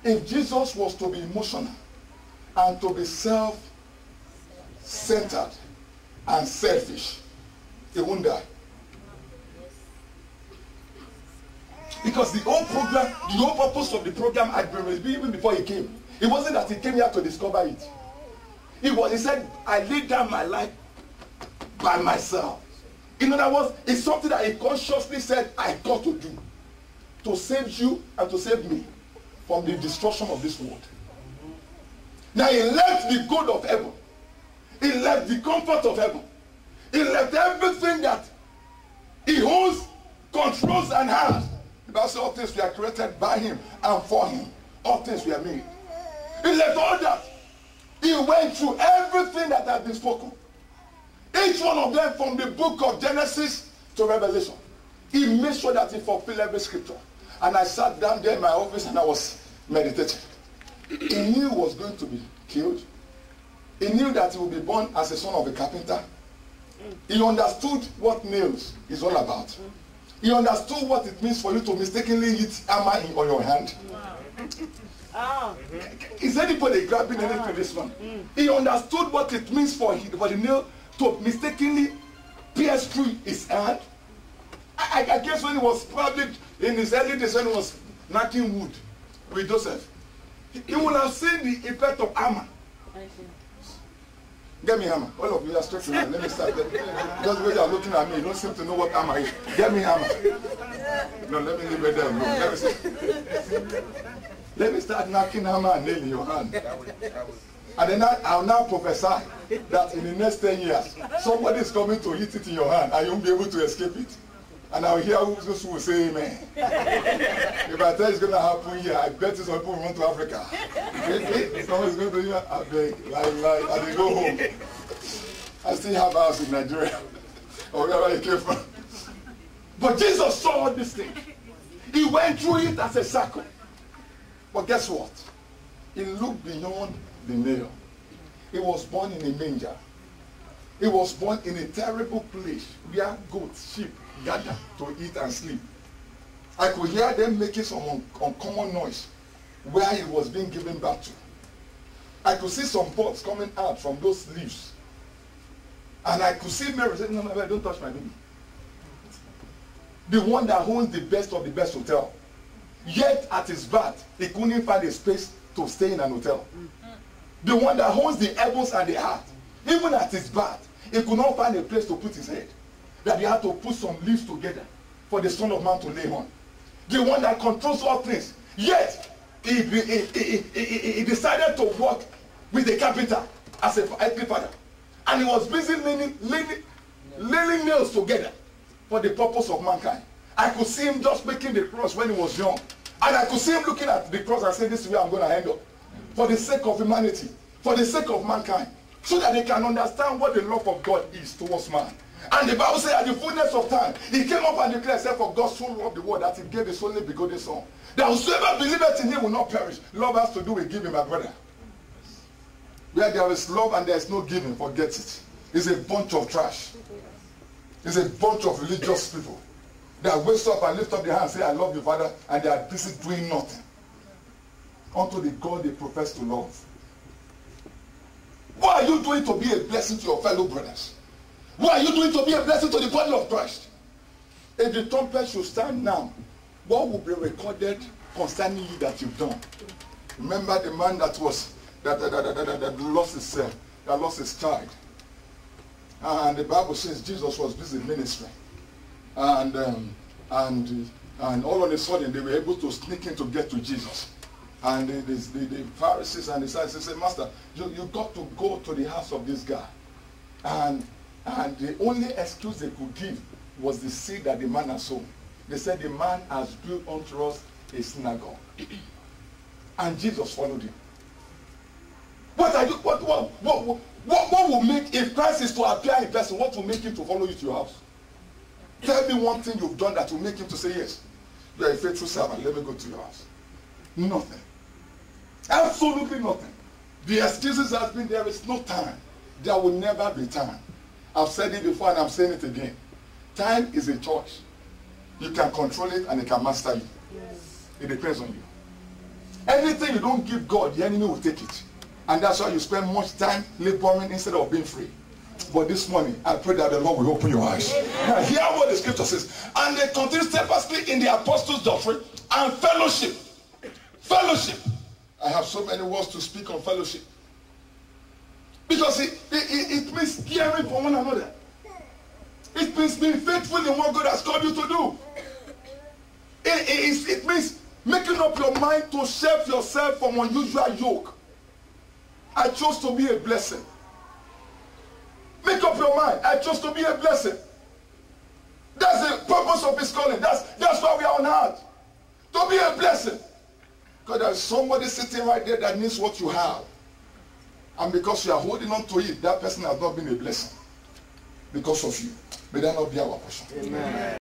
If Jesus was to be emotional and to be self-centered and selfish, he wouldn't die. Because the whole program, the whole purpose of the program had been revealed even before he came. It wasn't that he came here to discover it. He said, I laid down my life by myself. In other words, it's something that he consciously said, I got to do. To save you and to save me from the destruction of this world. Now he left the good of heaven. He left the comfort of heaven. He left everything that he owns, controls, and has. The Bible says all things were created by him and for him. All things were made. He left all that. He went through everything that had been spoken. Each one of them from the book of Genesis to Revelation. He made sure that he fulfilled every scripture. And I sat down there in my office and I was meditating. He knew he was going to be killed. He knew that he would be born as a son of a carpenter. He understood what nails is all about. He understood what it means for you to mistakenly hit hammer on your hand. Is anybody grabbing anything this one? He understood what it means for the nail to mistakenly pierce through his hand. I guess when he was probably in his early days when he was knocking wood with Joseph, he would have seen the effect of hammer. Get me hammer. All of you are stretching. Let me start. Just the way you are looking at me, you don't seem to know what hammer is. Get me hammer. No, let me leave it there. No, let me start knocking hammer and nail in your hand. And then I'll now prophesy that in the next 10 years, somebody is coming to hit it in your hand and you won't be able to escape it. And I'll hear those who will say amen. If I tell you it's going to happen here, I bet you some people will run to Africa. Someone's going to hear, I beg, and they go home. I still have a house in Nigeria, or wherever he came from. But Jesus saw all these things. He went through it as a circle. But guess what? He looked beyond the nail. He was born in a manger. He was born in a terrible place where goats, sheep gather to eat and sleep. I could hear them making some uncommon noise where he was being given birth to. I could see some buds coming out from those leaves. And I could see Mary saying, no, don't touch my baby. The one that owns the best of the best hotel. Yet at his birth, he couldn't find a space to stay in an hotel. The one that owns the heavens and the earth. Even at his birth, he could not find a place to put his head. That he had to put some leaves together for the Son of Man to lay on. The one that controls all things. Yet, he decided to work with the carpenter as a earthly father. And he was busy nailing nails together for the purpose of mankind. I could see him just making the cross when he was young. And I could see him looking at the cross and saying, this is where I'm going to end up. For the sake of humanity. For the sake of mankind. So that they can understand what the love of God is towards man. And the Bible says at the fullness of time, he came up and declared, for God so loved the world that he gave his only begotten son. That whosoever believeth in him will not perish. Love has to do with giving, my brother. Where there is love and there is no giving, forget it. It's a bunch of trash. It's a bunch of religious people that wakes up and lift up their hands and say, I love you, Father, and they are busy doing nothing unto the God they profess to love. What are you doing to be a blessing to your fellow brothers? What are you doing to be a blessing to the body of Christ? If the trumpet should stand now, what will be recorded concerning you that you've done? Remember the man that was that lost his child. And the Bible says Jesus was busy ministering. And all of a sudden they were able to sneak in to get to Jesus. And the Pharisees and the Sadducees said, Master, you got to go to the house of this guy. And the only excuse they could give was the seed that the man had sown. They said the man has built unto us a synagogue. And Jesus followed him. What will make, if Christ is to appear in person, what will make him to follow you to your house? Tell me one thing you've done that will make him to say, yes, you are a faithful servant, let me go to your house. Nothing. Absolutely nothing. The excuses have been there is no time. There will never be time. I've said it before and I'm saying it again. Time is a choice. You can control it and it can master you. Yes. It depends on you. Anything you don't give God, the enemy will take it. And that's why you spend much time laboring instead of being free. But this morning, I pray that the Lord will open your eyes. Now, hear what the scripture says. And they continue steadfastly in the apostles' doctrine and fellowship. Fellowship. I have so many words to speak on fellowship. Because it means caring for one another. It means being faithful in what God has called you to do. It means making up your mind to save yourself from unusual yoke. I chose to be a blessing. Make up your mind. I chose to be a blessing. That's the purpose of his calling. That's why we are on earth. To be a blessing. Because there's somebody sitting right there that needs what you have. And because you are holding on to it, that person has not been a blessing. Because of you. May that not be our portion. Amen.